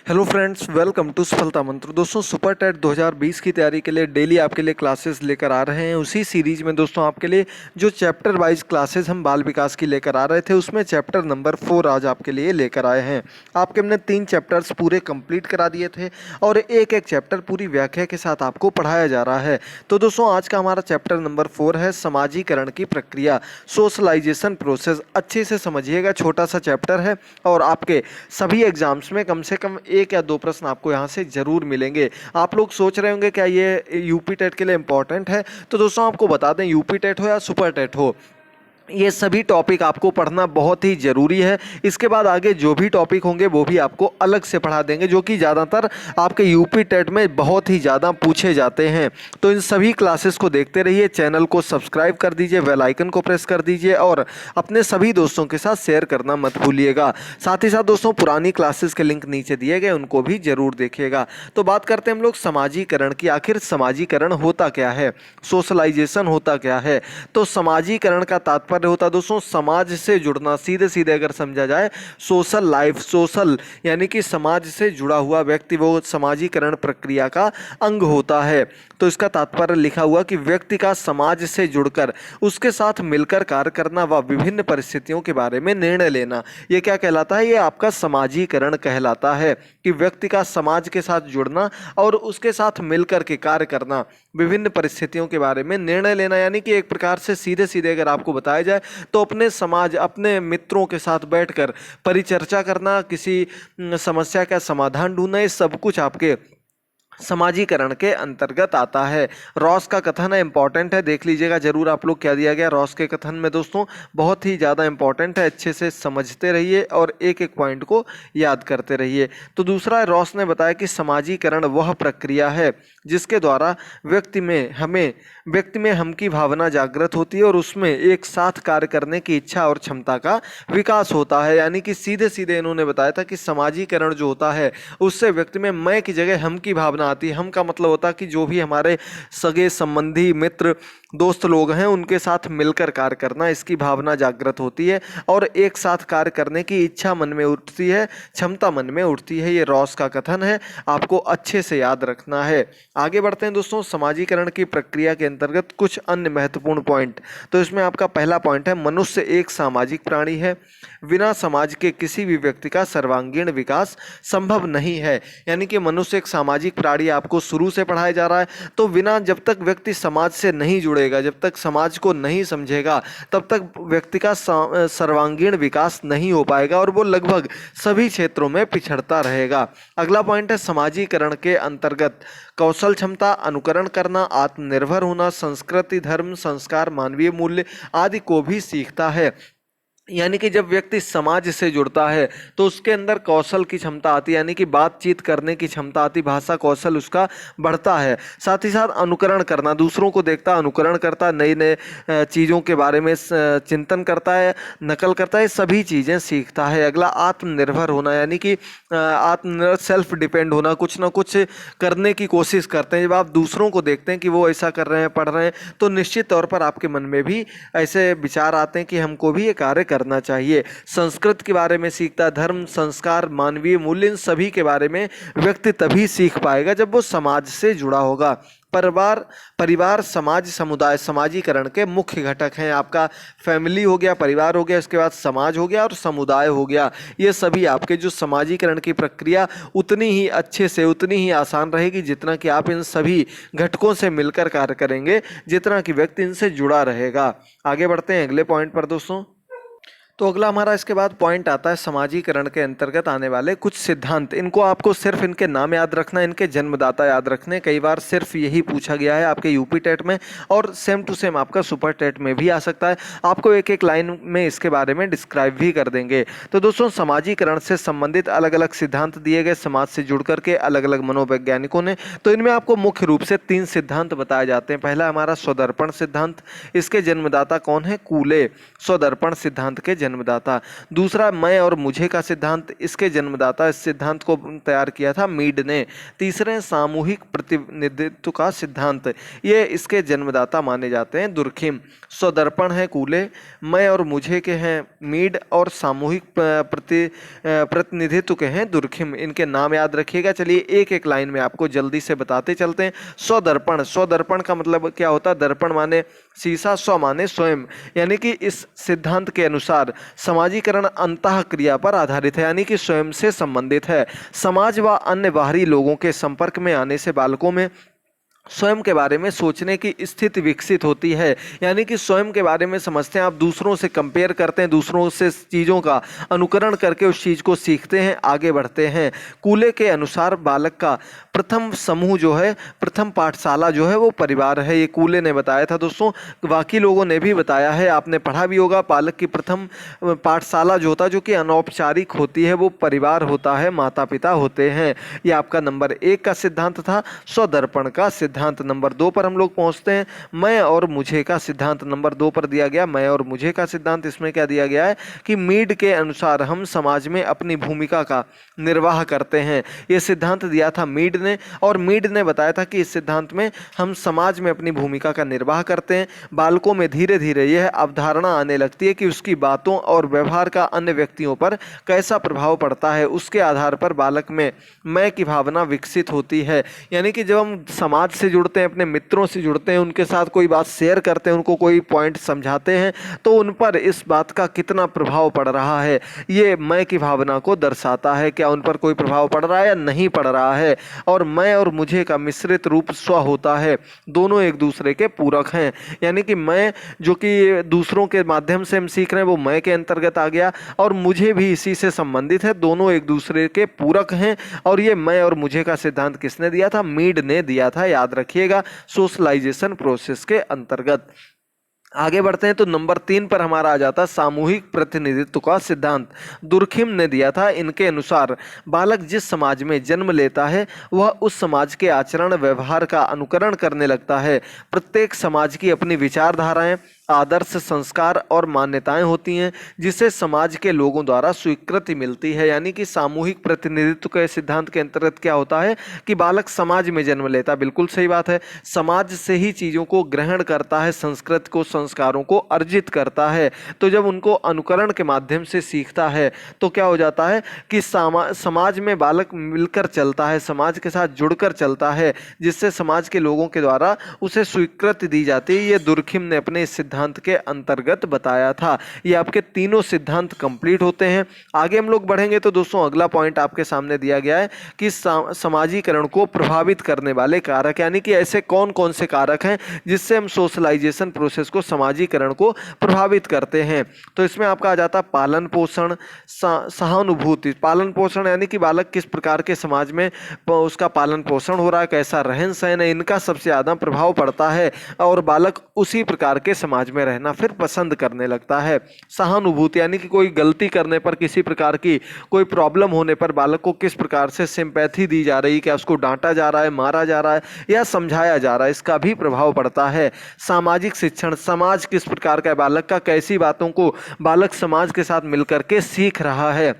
Hello friends, welcome to सफलता मंत्र। दोस्तों, सुपर टेट 2020 की तैयारी के लिए डेली आपके लिए क्लासेस लेकर आ रहे हैं। उसी सीरीज में दोस्तों आपके लिए जो चैप्टर वाइज क्लासेस हम बाल विकास की लेकर आ रहे थे, उसमें चैप्टर नंबर 4 आज आपके लिए लेकर आए हैं। आपके हमने 3 चैप्टर्स पूरे कंप्लीट करा दिए थे और एक एक चैप्टर पूरी व्याख्या के साथ आपको पढ़ाया जा रहा है। तो दोस्तों, आज का हमारा चैप्टर नंबर 4 है समाजीकरण की प्रक्रिया, सोशलाइजेशन प्रोसेस। अच्छे से समझिएगा, छोटा सा चैप्टर है और आपके सभी एग्जाम्स में कम से कम 1 या 2 प्रश्न आपको यहाँ से जरूर मिलेंगे। आप लोग सोच रहे होंगे क्या ये यूपी टेट के लिए इंपॉर्टेंट है? तो दोस्तों आपको बता दें, यूपी टेट हो या सुपर टेट हो, ये सभी टॉपिक आपको पढ़ना बहुत ही ज़रूरी है। इसके बाद आगे जो भी टॉपिक होंगे वो भी आपको अलग से पढ़ा देंगे, जो कि ज़्यादातर आपके यूपी टेट में बहुत ही ज़्यादा पूछे जाते हैं। तो इन सभी क्लासेस को देखते रहिए, चैनल को सब्सक्राइब कर दीजिए, बेल आइकन को प्रेस कर दीजिए और अपने सभी दोस्तों के साथ शेयर करना मत भूलिएगा। साथ ही साथ दोस्तों, पुरानी क्लासेस के लिंक नीचे दिए गए, उनको भी ज़रूर देखिएगा। तो बात करते हैं हम लोग समाजीकरण की। आखिर समाजीकरण होता क्या है, सोशलाइजेशन होता क्या है? तो समाजीकरण का तात्पर्य होता है दोस्तों समाज से जुड़ना। सीधे सीधे अगर समझा जाए, सोशल लाइफ, सोशल यानी कि समाज से जुड़ा हुआ व्यक्ति वो समाजीकरण प्रक्रिया का अंग होता है। तो इसका तात्पर्य लिखा हुआ कि व्यक्ति का समाज से जुड़कर उसके साथ मिलकर कार्य करना व विभिन्न परिस्थितियों के बारे में निर्णय लेना, ये क्या कहलाता है? ये आपका समाजीकरण कहलाता है कि व्यक्ति का समाज के साथ जुड़ना और उसके साथ मिलकर के कार्य करना, विभिन्न परिस्थितियों के बारे में निर्णय लेना। यानी कि एक प्रकार से सीधे सीधे अगर आपको बताया जाए तो अपने समाज, अपने मित्रों के साथ बैठकर परिचर्चा करना, किसी समस्या का समाधान ढूंढना, ये सब कुछ आपके समाजीकरण के अंतर्गत आता है। रॉस का कथन है, इंपॉर्टेंट है, देख लीजिएगा जरूर आप लोग क्या दिया गया रॉस के कथन में। दोस्तों बहुत ही ज़्यादा इंपॉर्टेंट है, अच्छे से समझते रहिए और एक एक पॉइंट को याद करते रहिए। तो दूसरा, रॉस ने बताया कि समाजीकरण वह प्रक्रिया है जिसके द्वारा व्यक्ति में हम की भावना जागृत होती है और उसमें एक साथ कार्य करने की इच्छा और क्षमता का विकास होता है। यानी कि सीधे सीधे इन्होंने बताया था कि समाजीकरण जो होता है उससे व्यक्ति में मैं की जगह हम की भावना आती है। हम का मतलब होता है कि जो भी हमारे सगे संबंधी, मित्र, दोस्त लोग हैं उनके साथ मिलकर कार्य करना, इसकी भावना जागृत होती है और एक साथ कार्य करने की इच्छा मन में उठती है, क्षमता मन में उठती है। ये रॉस का कथन है, आपको अच्छे से याद रखना है। आगे बढ़ते हैं दोस्तों, समाजीकरण की प्रक्रिया के अंतर्गत कुछ अन्य महत्वपूर्ण पॉइंट। तो इसमें आपका पहला पॉइंट है, मनुष्य एक सामाजिक प्राणी है, बिना समाज के किसी भी व्यक्ति का सर्वांगीण विकास संभव नहीं है। यानी कि मनुष्य एक सामाजिक प्राणी आपको शुरू से पढ़ाया जा रहा है। तो बिना, जब तक व्यक्ति समाज से नहीं जुड़ेगा, जब तक समाज को नहीं समझेगा, तब तक व्यक्ति का सर्वांगीण विकास नहीं हो पाएगा और वो लगभग सभी क्षेत्रों में पिछड़ता रहेगा। अगला पॉइंट है, समाजीकरण के अंतर्गत कौशल, क्षमता, अनुकरण करना, आत्मनिर्भर होना, संस्कृति, धर्म, संस्कार, मानवीय मूल्य आदि को भी सीखता है। यानी कि जब व्यक्ति समाज से जुड़ता है तो उसके अंदर कौशल की क्षमता आती है, यानी कि बातचीत करने की क्षमता आती, भाषा कौशल उसका बढ़ता है। साथ ही साथ अनुकरण करना, दूसरों को देखता, अनुकरण करता, नई नए चीज़ों के बारे में चिंतन करता है, नकल करता है, सभी चीज़ें सीखता है। अगला, आत्मनिर्भर होना, यानी कि आत्मनिर्भर, सेल्फ डिपेंड होना, कुछ ना कुछ करने की कोशिश करते हैं। जब आप दूसरों को देखते हैं कि वो ऐसा कर रहे हैं, पढ़ रहे हैं, तो निश्चित तौर पर आपके मन में भी ऐसे विचार आते हैं कि हमको भी ये कार्य करना चाहिए। संस्कृत के बारे में सीखता है, धर्म, संस्कार, मानवीय मूल्य, इन सभी के बारे में व्यक्ति तभी सीख पाएगा जब वो समाज से जुड़ा होगा। परिवार, समाज, समुदाय समाजीकरण के मुख्य घटक हैं। आपका फैमिली हो गया, परिवार हो गया, इसके बाद समाज हो गया और समुदाय हो गया। ये सभी आपके जो समाजीकरण की प्रक्रिया उतनी ही अच्छे से, उतनी ही आसान रहेगी जितना कि आप इन सभी घटकों से मिलकर कार्य करेंगे, जितना कि व्यक्ति इनसे जुड़ा रहेगा। आगे बढ़ते हैं अगले पॉइंट पर दोस्तों। तो अगला हमारा इसके बाद पॉइंट आता है समाजीकरण के अंतर्गत आने वाले कुछ सिद्धांत। इनको आपको सिर्फ इनके नाम याद रखना, इनके जन्मदाता याद रखने। कई बार सिर्फ यही पूछा गया है आपके यूपी टेट में और सेम टू सेम आपका सुपर टेट में भी आ सकता है। आपको एक एक लाइन में इसके बारे में डिस्क्राइब भी कर देंगे। तो दोस्तों, समाजीकरण से संबंधित अलग अलग सिद्धांत दिए गए समाज से जुड़ करके अलग अलग मनोवैज्ञानिकों ने। तो इनमें आपको मुख्य रूप से 3 सिद्धांत बताए जाते हैं। पहला हमारा स्वदर्पण सिद्धांत, इसके जन्मदाता कौन है? कूले स्वदर्पण सिद्धांत के जन्मदाता। दूसरा, मैं और मुझे का सिद्धांत, इसके जन्मदाता, इस सिद्धांत को तैयार किया था मीड ने। तीसरे, सामूहिक प्रतिनिधित्व का सिद्धांत, ये इसके जन्मदाता माने जाते हैं दुर्खिम। स्वदर्पण है कूले, मैं और मुझे के हैं मीड, और सामूहिक प्रतिनिधित्व के हैं दुर्खिम। इनके नाम याद रखिएगा। चलिए एक एक लाइन में आपको जल्दी से बताते चलते हैं। स्वदर्पण, स्वदर्पण का मतलब क्या होता है? दर्पण माने शीशा, स्व माने स्वयं, यानी कि इस सिद्धांत के अनुसार समाजीकरण अंतः क्रिया पर आधारित है, यानी कि स्वयं से संबंधित है। समाज व अन्य बाहरी लोगों के संपर्क में आने से बालकों में स्वयं के बारे में सोचने की स्थिति विकसित होती है, यानी कि स्वयं के बारे में समझते हैं। आप दूसरों से कंपेयर करते हैं, दूसरों से चीज़ों का अनुकरण करके उस चीज़ को सीखते हैं, आगे बढ़ते हैं। कूले के अनुसार बालक का प्रथम समूह जो है, प्रथम पाठशाला जो है वो परिवार है। ये कूले ने बताया था दोस्तों, बाकी लोगों ने भी बताया है, आपने पढ़ा भी होगा। बालक की प्रथम पाठशाला जो होता है, जो कि अनौपचारिक होती है, वो परिवार होता है, माता पिता होते हैं। ये आपका नंबर 1 का सिद्धांत था, स्वदर्पण का सिद्धांत। नंबर 2 पर हम लोग पहुंचते हैं। मैं और मुझे का सिद्धांत नंबर 2 पर दिया गया। मैं और मुझे का सिद्धांत, इसमें क्या दिया गया है कि मीड के अनुसार हम समाज में अपनी भूमिका का निर्वाह करते हैं। ये सिद्धांत दिया था मीड ने, और मीड ने बताया था कि इस सिद्धांत में हम समाज में अपनी भूमिका का निर्वाह करते हैं। बालकों में धीरे धीरे यह अवधारणा आने लगती है कि उसकी बातों और व्यवहार का अन्य व्यक्तियों पर कैसा प्रभाव पड़ता है। उसके आधार पर बालक में मैं की भावना विकसित होती है, यानी कि जब हम समाज से जुड़ते हैं, अपने मित्रों से जुड़ते हैं, उनके साथ कोई बात शेयर करते हैं, उनको कोई पॉइंट समझाते हैं, तो उन पर इस बात का कितना प्रभाव पड़ रहा है, ये मैं की भावना को दर्शाता है। क्या उन पर कोई प्रभाव पड़ रहा है या नहीं पड़ रहा है। और मैं और मुझे का मिश्रित रूप स्व होता है, दोनों एक दूसरे के पूरक हैं, यानी कि मैं जो कि दूसरों के माध्यम से हम सीख रहे हैं वो मैं के अंतर्गत आ गया, और मुझे भी इसी से संबंधित है, दोनों एक दूसरे के पूरक हैं। और ये मैं और मुझे का सिद्धांत किसने दिया था? मीड ने दिया था, याद रखिएगा, सोशलाइजेशन प्रोसेस के अंतर्गत। आगे बढ़ते हैं तो नंबर 3 पर हमारा आ जाता है सामूहिक प्रतिनिधित्व का सिद्धांत, दुर्खिम ने दिया था। इनके अनुसार बालक जिस समाज में जन्म लेता है वह उस समाज के आचरण व्यवहार का अनुकरण करने लगता है। प्रत्येक समाज की अपनी विचारधाराएं, आदर्श, संस्कार और मान्यताएं होती हैं, जिसे समाज के लोगों द्वारा स्वीकृति मिलती है। यानी कि सामूहिक प्रतिनिधित्व के सिद्धांत के अंतर्गत क्या होता है कि बालक समाज में जन्म लेता है, बिल्कुल सही बात है, समाज से ही चीज़ों को ग्रहण करता है, संस्कृति को, संस्कारों को अर्जित करता है। तो जब उनको अनुकरण के माध्यम से सीखता है तो क्या हो जाता है कि समाज में बालक मिलकर चलता है, समाज के साथ जुड़कर चलता है, जिससे समाज के लोगों के द्वारा उसे स्वीकृति दी जाती है। ये दुर्खिम ने अपने इस सिद्धांत के अंतर्गत बताया था। ये आपके तीनों सिद्धांत कंप्लीट होते हैं। आगे हम लोग बढ़ेंगे तो दोस्तों अगला पॉइंट आपके सामने दिया गया है कि समाजीकरण को प्रभावित करने वाले कारक, यानी कि ऐसे कौन कौन से कारक हैं जिससे हम सोशलाइजेशन प्रोसेस को, समाजीकरण को प्रभावित करते हैं। तो इसमें आपका आ जाता पालन पोषण, सहानुभूति। पालन पोषण यानी कि बालक किस प्रकार के समाज में उसका पालन पोषण हो रहा है, कैसा रहन सहन है, इनका सबसे ज़्यादा प्रभाव पड़ता है, और बालक उसी प्रकार के समाज में रहना फिर पसंद करने लगता है। सहानुभूति यानी कि कोई गलती करने पर, किसी प्रकार की कोई प्रॉब्लम होने पर बालक को किस प्रकार से सिंपैथी दी जा रही है, क्या उसको डांटा जा रहा है, मारा जा रहा है या समझाया जा रहा है, इसका भी प्रभाव पड़ता है। सामाजिक शिक्षण, समाज किस प्रकार का है, बालक का कैसी बातों को बालक समाज के साथ मिलकर के सीख रहा है।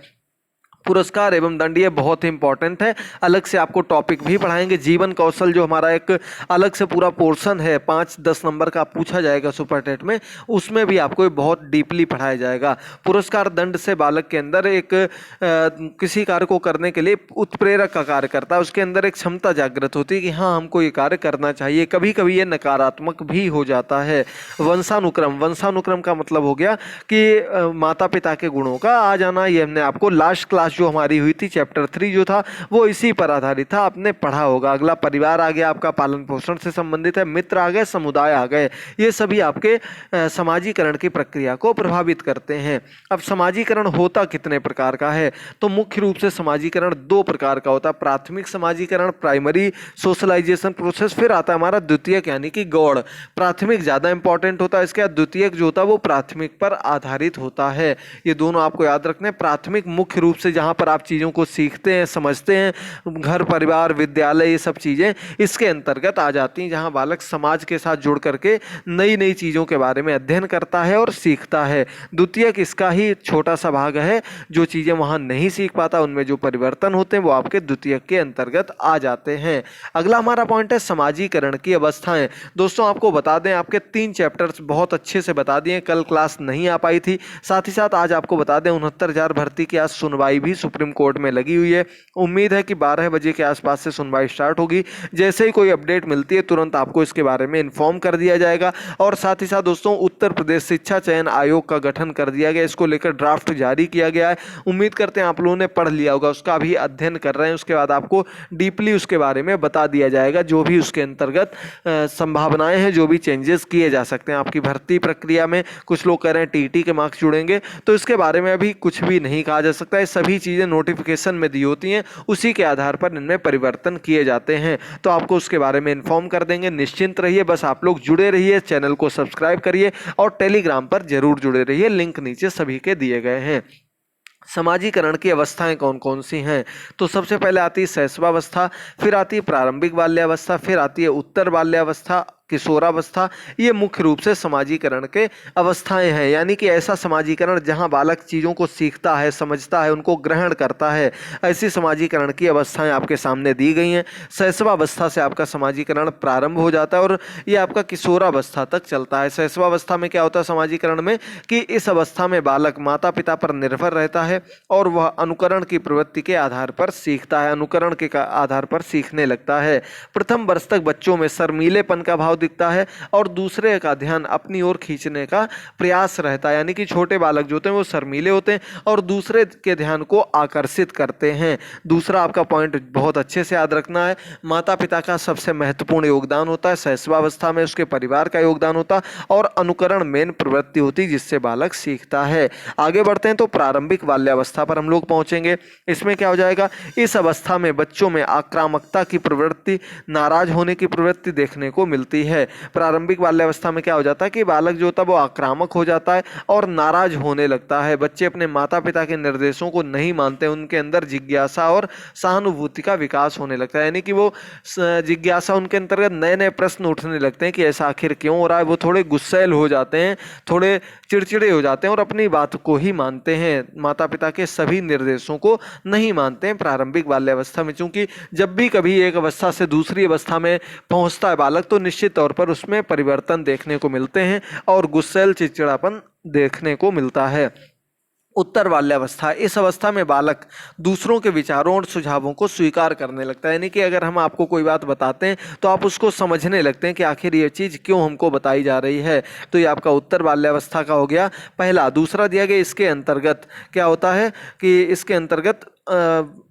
पुरस्कार एवं दंड, ये बहुत ही इंपॉर्टेंट है, अलग से आपको टॉपिक भी पढ़ाएंगे। जीवन कौशल जो हमारा एक अलग से पूरा पोर्शन है, 5-10 नंबर का पूछा जाएगा सुपर टेट में, उसमें भी आपको बहुत डीपली पढ़ाया जाएगा। पुरस्कार दंड से बालक के अंदर एक किसी कार्य को करने के लिए उत्प्रेरक का कार्य करता है, उसके अंदर एक क्षमता जागृत होती है कि हाँ हमको ये कार्य करना चाहिए। कभी कभी ये नकारात्मक भी हो जाता है। वंशानुक्रम, वंशानुक्रम का मतलब हो गया कि माता पिता के गुणों का आ जाना। ये हमने आपको लास्ट क्लास जो हमारी हुई थी चैप्टर 3 जो था वो इसी पर आधारित था, आपने पढ़ा होगा। अगला परिवार आ गया, आपका पालन पोषण से संबंधित है। मित्र आ गए, समुदाय आ गए, ये सभी आपके समाजीकरण की प्रक्रिया को प्रभावित करते हैं। अब समाजीकरण होता कितने प्रकार का है, तो मुख्य रूप से समाजीकरण 2 प्रकार का होता है। प्राथमिक समाजीकरण, प्राइमरी सोशलाइजेशन प्रोसेस, फिर आता है हमारा द्वितीयक यानी कि गौड़। प्राथमिक ज़्यादा इंपॉर्टेंट होता है, इसके बाद द्वितीयक जो होता है वो प्राथमिक पर आधारित होता है। ये दोनों आपको याद रखने। प्राथमिक मुख्य रूप से जहाँ पर आप चीज़ों को सीखते हैं, समझते हैं, घर परिवार विद्यालय ये सब चीज़ें इसके अंतर्गत आ जाती हैं, जहाँ बालक समाज के साथ जुड़ करके नई नई चीज़ों के बारे में अध्ययन करता है और सीखता है। द्वितीयक इसका ही छोटा सा भाग है, जो चीज़ें वहाँ नहीं सीख पाता उनमें जो परिवर्तन होते हैं वो आपके द्वितीयक के अंतर्गत आ जाते हैं। अगला हमारा पॉइंट है समाजीकरण की अवस्थाएं। दोस्तों आपको बता दें, आपके 3 चैप्टर्स बहुत अच्छे से बता दिए, कल क्लास नहीं आ पाई थी। साथ ही साथ आज आपको बता दें 69,000 भर्ती की आज सुनवाई भी सुप्रीम कोर्ट में लगी हुई है। उम्मीद है कि 12 बजे के आसपास से सुनवाई स्टार्ट होगी। जैसे ही कोई अपडेट मिलती है तुरंत आपको इसके बारे में इन्फॉर्म कर दिया जाएगा। और साथ ही साथ दोस्तों उत्तर प्रदेश शिक्षा चयन आयोग का गठन कर दिया गया, इसको लेकर ड्राफ्ट जारी किया गया है। उम्मीद करते हैं आप लोगों ने पढ़ लिया होगा, उसका भी अध्ययन कर रहे हैं, उसके बाद आपको डीपली उसके बारे में बता दिया जाएगा, जो भी उसके अंतर्गत संभावनाएं हैं, जो भी चेंजेस किए जा सकते हैं आपकी भर्ती प्रक्रिया में। कुछ लोग कह रहे हैं टीटी के मार्क्स जुड़ेंगे, तो इसके बारे में अभी कुछ भी नहीं कहा जा सकता है। सभी चीज़ें नोटिफिकेशन में दी होती हैं, उसी के आधार पर इनमें परिवर्तन किए जाते हैं, तो आपको उसके बारे में इन्फॉर्म कर देंगे। निश्चिंत रहिए, बस आप लोग जुड़े रहिए, चैनल को सब्सक्राइब करिए और टेलीग्राम पर जरूर जुड़े रहिए, लिंक नीचे सभी के दिए गए हैं। समाजीकरण की अवस्थाएं कौन कौन सी हैं? तो सबसे पहले आती है शैशवावस्था, फिर आती है प्रारंभिक बाल्यावस्था, फिर आती है उत्तर बाल्यावस्था, किशोरावस्था। ये मुख्य रूप से समाजीकरण के अवस्थाएं हैं, यानी कि ऐसा समाजीकरण जहां बालक चीज़ों को सीखता है, समझता है, उनको ग्रहण करता है, ऐसी समाजीकरण की अवस्थाएं आपके सामने दी गई हैं। शैशवावस्था से आपका समाजीकरण प्रारंभ हो जाता है और ये आपका किशोरावस्था तक चलता है। शैशवावस्था में क्या होता है समाजीकरण में, कि इस अवस्था में बालक माता पिता पर निर्भर रहता है और वह अनुकरण की प्रवृत्ति के आधार पर सीखता है, अनुकरण के आधार पर सीखने लगता है। प्रथम वर्ष तक बच्चों में शर्मीलेपन का भाव दिखता है और दूसरे का ध्यान अपनी ओर खींचने का प्रयास रहता है, यानी कि छोटे बालक जो होते हैं वो शर्मीले होते हैं और दूसरे के ध्यान को आकर्षित करते हैं। दूसरा आपका पॉइंट बहुत अच्छे से याद रखना है, माता पिता का सबसे महत्वपूर्ण योगदान होता है, शैशवावस्था में उसके परिवार का योगदान होता है और अनुकरण मेन प्रवृत्ति होती है जिससे बालक सीखता है। आगे बढ़ते हैं तो प्रारंभिक बाल्यावस्था पर हम लोग पहुंचेंगे। इसमें क्या हो जाएगा, इस अवस्था में बच्चों में आक्रामकता की प्रवृत्ति, नाराज होने की प्रवृत्ति देखने को मिलती है। प्रारंभिक बाल्यावस्था में क्या हो जाता है कि बालक जो होता है वो आक्रामक हो जाता है और नाराज होने लगता है। बच्चे अपने माता पिता के निर्देशों को नहीं मानते, उनके अंदर जिज्ञासा और सहानुभूति का विकास होने लगता है, यानी कि वो जिज्ञासा, उनके अंतर्गत नए नए प्रश्न उठने लगते हैं कि ऐसा आखिर क्यों हो रहा है। वो थोड़े गुस्सैल हो जाते हैं, थोड़े चिड़चिड़े हो जाते हैं और अपनी बात को ही मानते हैं, माता पिता के सभी निर्देशों को नहीं मानते हैं प्रारंभिक बाल्यावस्था में। क्योंकि जब भी कभी एक अवस्था से दूसरी अवस्था में पहुंचता है बालक, तो निश्चित तौर पर उसमें परिवर्तन देखने को मिलते हैं और गुस्सैल चिड़चिड़ापन देखने को मिलता है। उत्तर बाल्यावस्था, इस अवस्था में बालक दूसरों के विचारों और सुझावों को स्वीकार करने लगता है, यानी कि अगर हम आपको कोई बात बताते हैं तो आप उसको समझने लगते हैं कि आखिर ये चीज़ क्यों हमको बताई जा रही है। तो ये आपका उत्तर बाल्यावस्था का हो गया पहला। दूसरा दिया गया, इसके अंतर्गत क्या होता है कि इसके अंतर्गत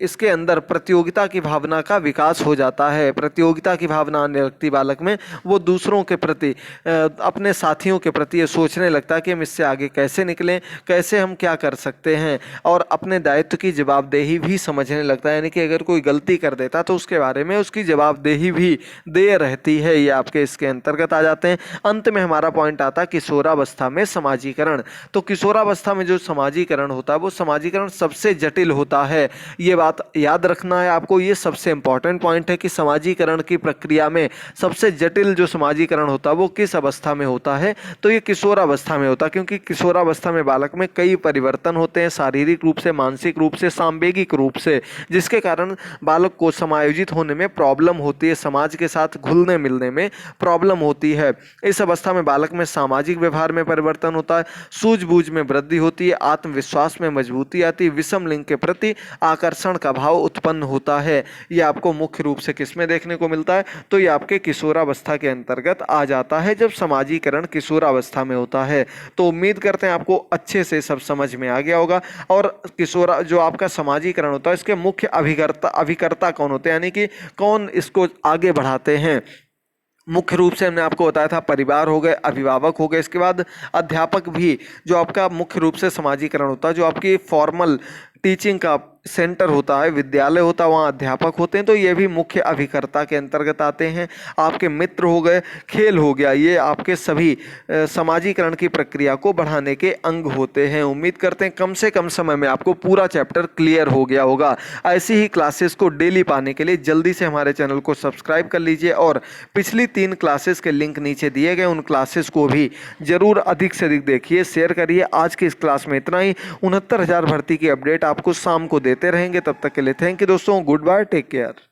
इसके अंदर प्रतियोगिता की भावना का विकास हो जाता है। प्रतियोगिता की भावना आने लगती बालक में, वो दूसरों के प्रति, अपने साथियों के प्रति ये सोचने लगता है कि हम इससे आगे कैसे निकलें, कैसे हम क्या कर सकते हैं, और अपने दायित्व की जवाबदेही भी समझने लगता है, यानी कि अगर कोई गलती कर देता तो उसके बारे में उसकी जवाबदेही भी दे रहती है। ये आपके इसके अंतर्गत आ जाते हैं। अंत में हमारा पॉइंट आता है किशोरावस्था में समाजीकरण। तो किशोरावस्था में जो समाजीकरण होता है वो समाजीकरण सबसे जटिल होता है। ये बात याद रखना है आपको, ये सबसे इंपॉर्टेंट पॉइंट है कि समाजीकरण की प्रक्रिया में सबसे जटिल जो समाजीकरण होता है वो किस अवस्था में होता है, तो ये किशोरावस्था में होता है। क्योंकि किशोरावस्था में बालक में कई परिवर्तन होते हैं, शारीरिक रूप से, मानसिक रूप से, सांवेगिक रूप से, जिसके कारण बालक को समायोजित होने में प्रॉब्लम होती है, समाज के साथ घुलने मिलने में प्रॉब्लम होती है। इस अवस्था में बालक में सामाजिक व्यवहार में परिवर्तन होता है, सूझबूझ में वृद्धि होती है, आत्मविश्वास में मजबूती आती है, विषम लिंग के प्रति आकर्षण का भाव उत्पन्न होता है। ये आपको मुख्य रूप से किसमें देखने को मिलता है, तो ये आपके किशोरावस्था के अंतर्गत आ जाता है, जब समाजीकरण किशोरावस्था में होता है। तो उम्मीद करते हैं आपको अच्छे से सब समझ में आ गया होगा। और किशोरा जो आपका समाजीकरण होता है, इसके मुख्य अभिकर्ता कौन होते हैं, यानी कि कौन इसको आगे बढ़ाते हैं। मुख्य रूप से हमने आपको बताया था परिवार हो गए, अभिभावक हो गए, इसके बाद अध्यापक भी, जो आपका मुख्य रूप से समाजीकरण होता है, जो आपकी फॉर्मल टीचिंग का सेंटर होता है, विद्यालय होता है, वहाँ अध्यापक होते हैं, तो ये भी मुख्य अभिकर्ता के अंतर्गत आते हैं। आपके मित्र हो गए, खेल हो गया, ये आपके सभी समाजीकरण की प्रक्रिया को बढ़ाने के अंग होते हैं। उम्मीद करते हैं कम से कम समय में आपको पूरा चैप्टर क्लियर हो गया होगा। ऐसी ही क्लासेस को डेली पाने के लिए जल्दी से हमारे चैनल को सब्सक्राइब कर लीजिए और पिछली 3 क्लासेस के लिंक नीचे दिए गए उन क्लासेस को भी जरूर अधिक से अधिक देखिए, शेयर करिए। आज की इस क्लास में इतना ही। 69,000 भर्ती की अपडेट आपको शाम को देते रहेंगे। तब तक के लिए थैंक यू दोस्तों, गुड बाय, टेक केयर।